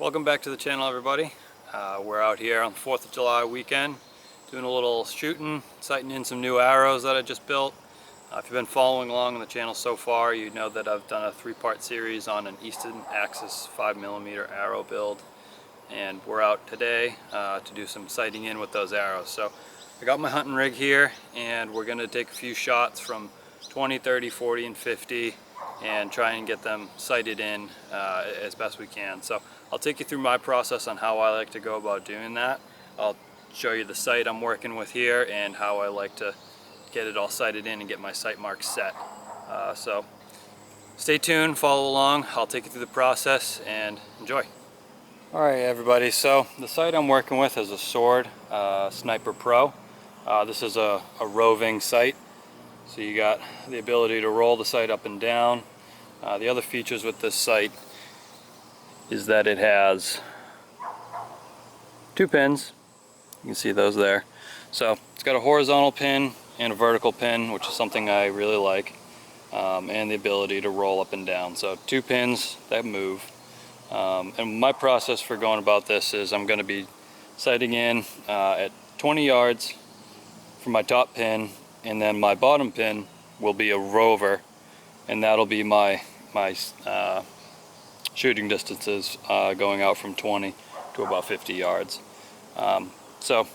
Welcome back to the channel, everybody. We're out here on the 4th of July weekend doing a little shooting, sighting in some new arrows that I just built. If you've been following along on the channel so far, you know that I've done a 3-part series on an Easton Axis 5mm arrow build, and we're out today to do some sighting in with those arrows. So I got my hunting rig here, and we're going to take a few shots from 20, 30, 40, and 50 and try and get them sighted in as best we can. So I'll take you through my process on how I like to go about doing that. I'll show you the sight I'm working with here and how I like to get it all sighted in and get my sight marks set. So stay tuned, follow along. I'll take you through the process and enjoy. Alright everybody, so the sight I'm working with is a Sword Sniper Pro. This is a roving sight, so you got the ability to roll the sight up and down. The other features with this sight is that it has 2 pins. You can see those there. So it's got a horizontal pin and a vertical pin, which is something I really like, and the ability to roll up and down. So 2 pins that move. And my process for going about this is I'm going to be sighting in at 20 yards from my top pin, and then my bottom pin will be a rover, and that'll be my shooting distances going out from 20 to about 50 yards. So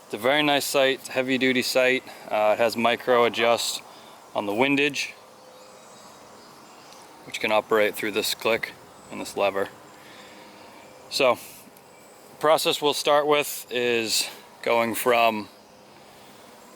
it's a very nice sight. It's a heavy duty sight. It has micro adjust on the windage, which can operate through this click and this lever. So the process we'll start with is going from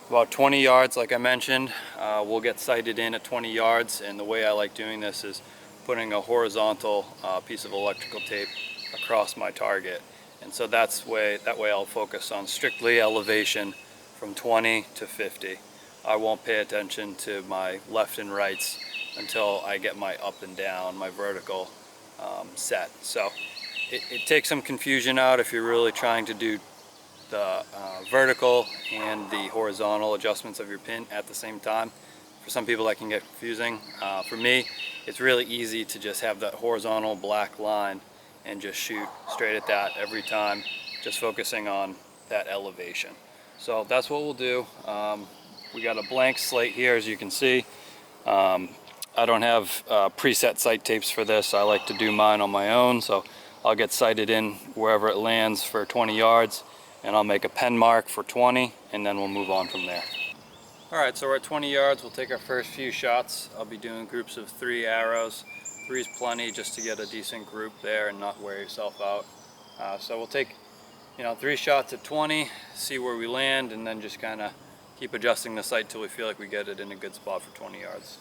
about 20 yards, like I mentioned. We'll get sighted in at 20 yards, and the way I like doing this is putting a horizontal piece of electrical tape across my target. And so that way I'll focus on strictly elevation from 20 to 50. I won't pay attention to my left and rights until I get my up and down, my vertical set. So it takes some confusion out if you're really trying to do the vertical and the horizontal adjustments of your pin at the same time. For some people that can get confusing. For me, it's really easy to just have that horizontal black line and just shoot straight at that every time, just focusing on that elevation. So that's what we'll do. We got a blank slate here, as you can see. I don't have preset sight tapes for this. I like to do mine on my own, so I'll get sighted in wherever it lands for 20 yards, and I'll make a pen mark for 20, and then we'll move on from there. Alright, so we're at 20 yards. We'll take our first few shots. I'll be doing groups of 3 arrows. 3 is plenty just to get a decent group there and not wear yourself out. So we'll take 3 shots at 20, see where we land, and then just kind of keep adjusting the sight till we feel like we get it in a good spot for 20 yards.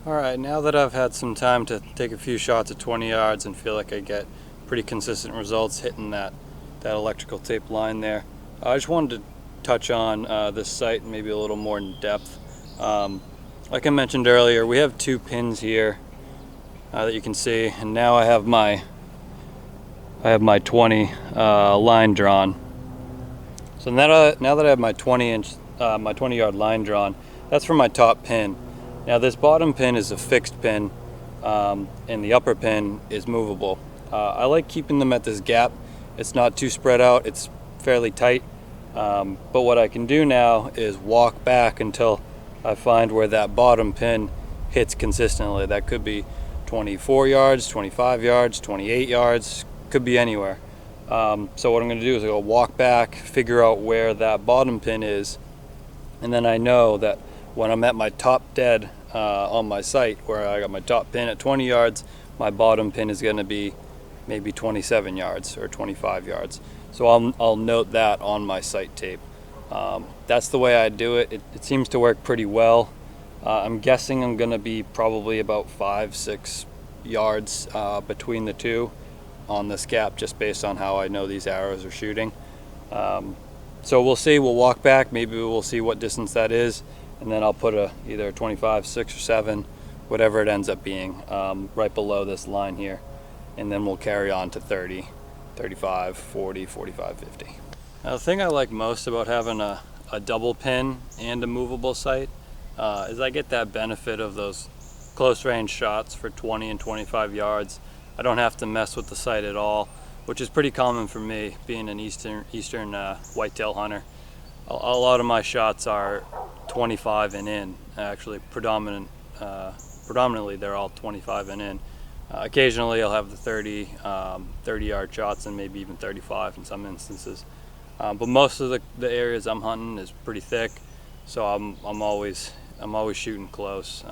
Alright, now that I've had some time to take a few shots at 20 yards and feel like I get pretty consistent results hitting that electrical tape line there, I just wanted to touch on this sight maybe a little more in depth. Like I mentioned earlier, we have 2 pins here that you can see, and now I have my 20 line drawn. So now that I have my 20 yard line drawn, that's for my top pin. Now this bottom pin is a fixed pin, and the upper pin is movable. I like keeping them at this gap. It's not too spread out, it's fairly tight. But what I can do now is walk back until I find where that bottom pin hits consistently. That could be 24 yards, 25 yards, 28 yards, could be anywhere. So what I'm going to do is I'll walk back, figure out where that bottom pin is, and then I know that when I'm at my top dead on my sight, where I got my top pin at 20 yards, my bottom pin is going to be maybe 27 yards or 25 yards. So I'll note that on my sight tape. That's the way I do it. It seems to work pretty well. I'm guessing I'm going to be probably about 5-6 yards between the two on this gap, just based on how I know these arrows are shooting. So we'll see. We'll walk back. Maybe we'll see what distance that is, and then I'll put either 25, 6, or 7, whatever it ends up being, right below this line here, and then we'll carry on to 30, 35, 40, 45, 50. Now, the thing I like most about having a double pin and a movable sight is I get that benefit of those close range shots for 20 and 25 yards. I don't have to mess with the sight at all, which is pretty common for me, being an eastern whitetail hunter. A lot of my shots are 25 and in. Actually, predominantly they're all 25 and in. Occasionally I'll have the 30 yard shots, and maybe even 35 in some instances. But most of the areas I'm hunting is pretty thick, so I'm always shooting close.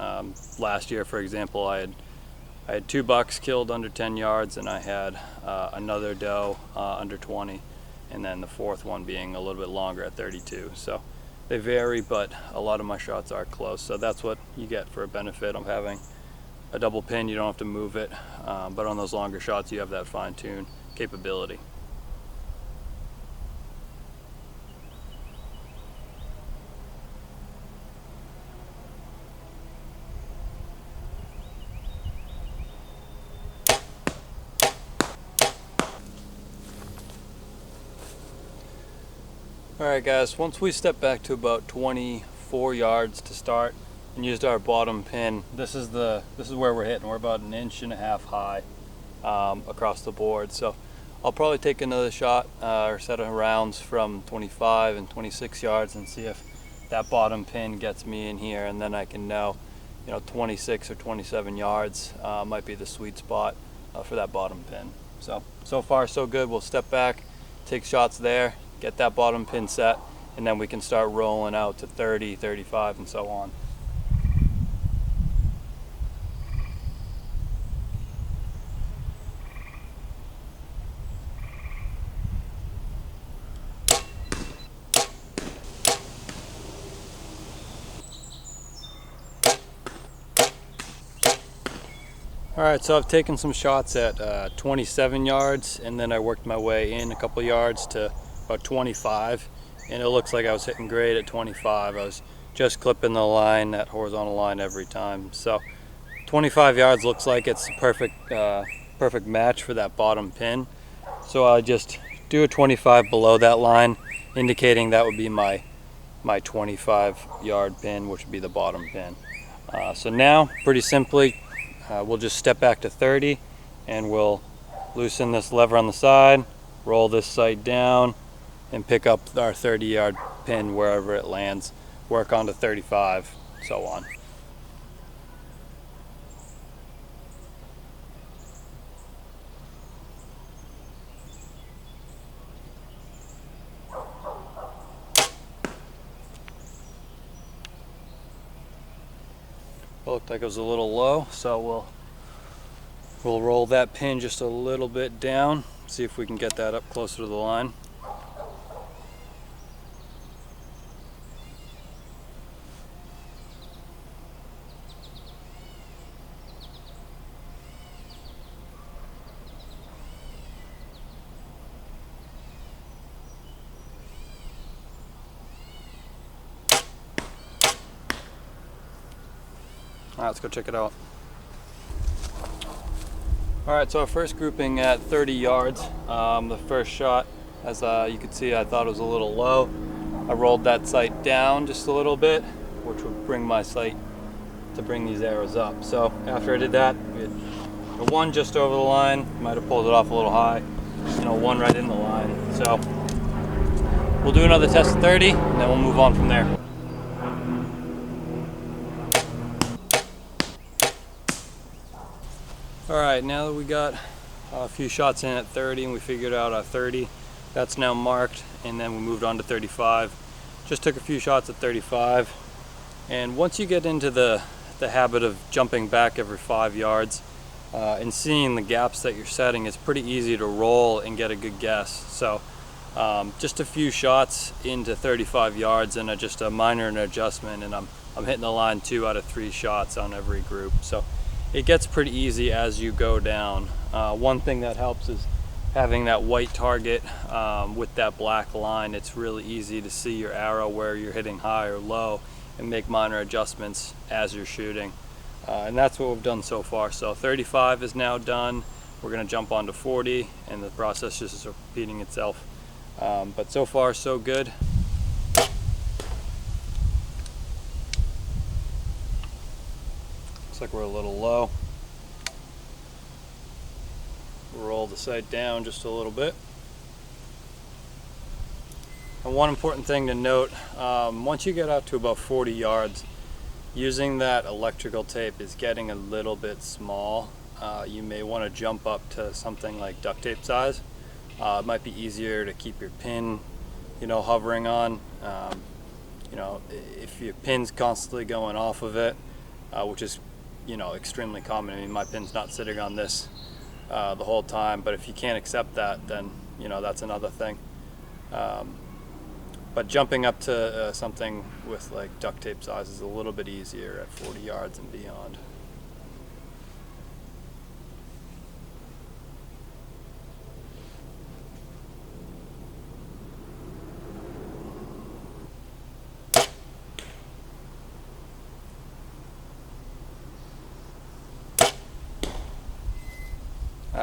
Last year, for example, I had 2 bucks killed under 10 yards, and I had another doe under 20, and then the fourth one being a little bit longer at 32. So they vary, but a lot of my shots are close. So that's what you get for a benefit of having a double pin. You don't have to move it, but on those longer shots you have that fine-tune capability. Alright guys, once we step back to about 24 yards to start and used our bottom pin, this is where we're hitting. We're about 1.5 inches high across the board. So I'll probably take another shot or set of rounds from 25 and 26 yards and see if that bottom pin gets me in here, and then I can know, 26 or 27 yards might be the sweet spot for that bottom pin. So far so good. We'll step back, take shots there, get that bottom pin set, and then we can start rolling out to 30, 35, and so on. Alright, so I've taken some shots at 27 yards, and then I worked my way in a couple yards to about 25, and it looks like I was hitting great at 25. I was just clipping the line, that horizontal line, every time. So 25 yards looks like it's a perfect match for that bottom pin. So I just do a 25 below that line, indicating that would be my 25 yard pin, which would be the bottom pin. So now, pretty simply, we'll just step back to 30, and we'll loosen this lever on the side, roll this sight down, and pick up our 30 yard pin wherever it lands, work on to 35, so on. Looked like it was a little low, so we'll roll that pin just a little bit down, see if we can get that up closer to the line. All right, let's go check it out. All right, so our first grouping at 30 yards. The first shot, as you can see, I thought it was a little low. I rolled that sight down just a little bit, which would bring my sight to bring these arrows up. So after I did that, we had one just over the line, might have pulled it off a little high, one right in the line. So we'll do another test of 30 and then we'll move on from there. Alright, now that we got a few shots in at 30 and we figured out our 30, that's now marked, and then we moved on to 35. Just took a few shots at 35, and once you get into the habit of jumping back every 5 yards and seeing the gaps that you're setting, it's pretty easy to roll and get a good guess. So just a few shots into 35 yards and just a minor adjustment, and I'm hitting the line 2 out of 3 shots on every group. So it gets pretty easy as you go down. One thing that helps is having that white target with that black line. It's really easy to see your arrow where you're hitting high or low and make minor adjustments as you're shooting. And that's what we've done so far. So 35 is now done. We're going to jump on to 40, and the process just is repeating itself. But so far so good. Looks like we're a little low. Roll the sight down just a little bit. And one important thing to note, once you get out to about 40 yards, using that electrical tape is getting a little bit small. You may want to jump up to something like duct tape size. It might be easier to keep your pin, hovering on. If your pin's constantly going off of it, which is extremely common. I mean, my pin's not sitting on this the whole time, but if you can't accept that, then that's another thing. But jumping up to something with like duct tape size is a little bit easier at 40 yards and beyond.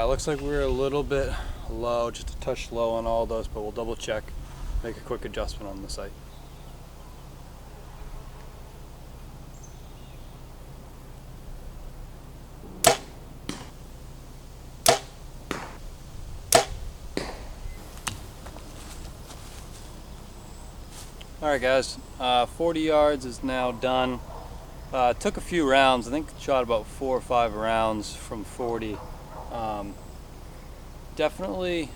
Looks like we're a little bit low, just a touch low on all those, but we'll double check, make a quick adjustment on the sight. Alright guys, 40 yards is now done. Took a few rounds. I think shot about 4 or 5 rounds from 40. Definitely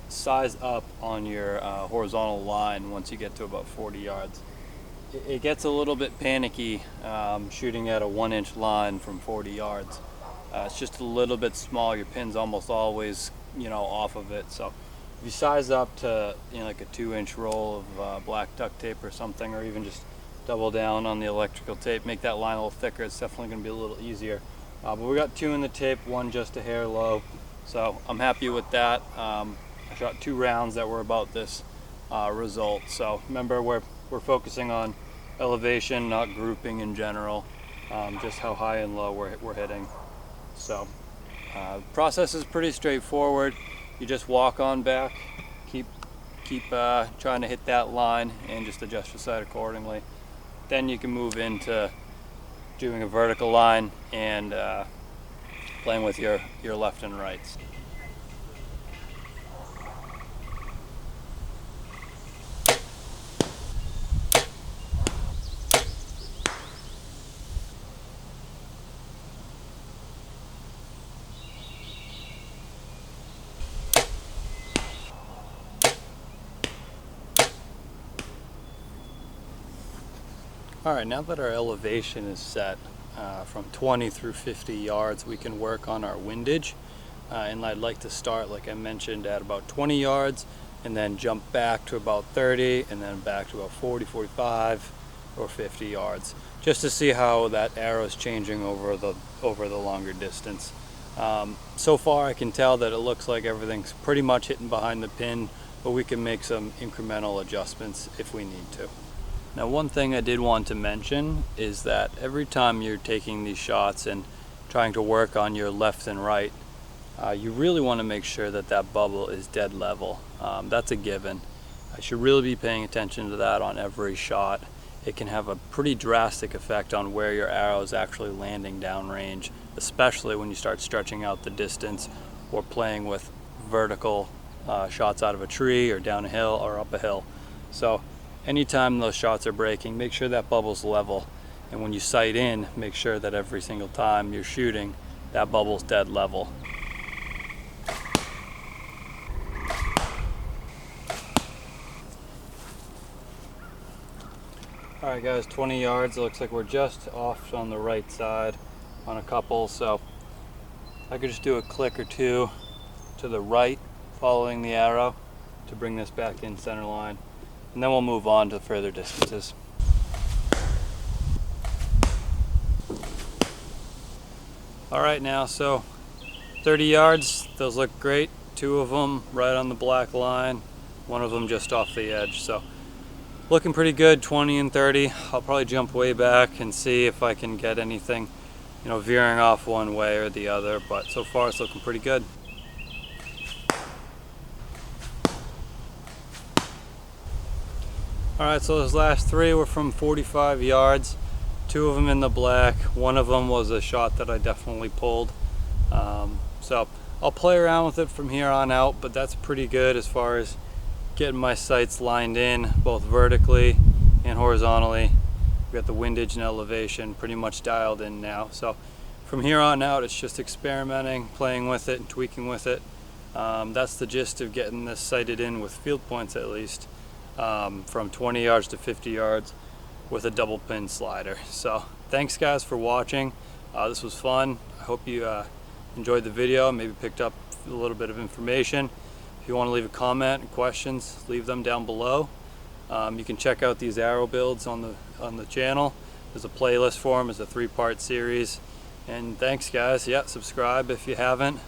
size up on your horizontal line once you get to about 40 yards. It gets a little bit panicky shooting at a 1-inch line from 40 yards. It's just a little bit small. Your pin's almost always off of it. So if you size up to like a 2-inch roll of black duct tape or something, or even just double down on the electrical tape, make that line a little thicker, it's definitely going to be a little easier. But we got 2 in the tape, 1 just a hair low, so I'm happy with that. I shot 2 rounds that were about this result. So remember, we're focusing on elevation, not grouping in general, just how high and low we're hitting. So process is pretty straightforward. You just walk on back, keep trying to hit that line, and just adjust your sight accordingly. Then you can move into doing a vertical line and playing with your left and rights. Alright, now that our elevation is set from 20 through 50 yards, we can work on our windage. And I'd like to start, like I mentioned, at about 20 yards and then jump back to about 30 and then back to about 40, 45 or 50 yards, just to see how that arrow is changing over the longer distance. So far I can tell that it looks like everything's pretty much hitting behind the pin, but we can make some incremental adjustments if we need to. Now, one thing I did want to mention is that every time you're taking these shots and trying to work on your left and right, you really want to make sure that that bubble is dead level. That's a given. I should really be paying attention to that on every shot. It can have a pretty drastic effect on where your arrow is actually landing downrange, especially when you start stretching out the distance or playing with vertical shots out of a tree or down a hill or up a hill. So anytime those shots are breaking, make sure that bubble's level. And when you sight in, make sure that every single time you're shooting, that bubble's dead level. Alright guys, 20 yards. It looks like we're just off on the right side on a couple, so I could just do a click or two to the right following the arrow to bring this back in center line, and then we'll move on to further distances. Alright now, so 30 yards, those look great. 2 of them right on the black line, 1 of them just off the edge. So looking pretty good, 20 and 30. I'll probably jump way back and see if I can get anything, you know, veering off one way or the other, but so far it's looking pretty good. Alright, so those last 3 were from 45 yards. 2 of them in the black. 1 of them was a shot that I definitely pulled. So I'll play around with it from here on out, but that's pretty good as far as getting my sights lined in both vertically and horizontally. We got the windage and elevation pretty much dialed in now. So from here on out, it's just experimenting, playing with it and tweaking with it. That's the gist of getting this sighted in with field points, at least, from 20 yards to 50 yards with a double pin slider. So thanks guys for watching. This was fun. I hope you enjoyed the video, maybe picked up a little bit of information. If you want to leave a comment and questions, leave them down below. You can check out these arrow builds on the channel. There's a playlist for them. It's a 3-part series. And thanks guys. Yeah, subscribe if you haven't.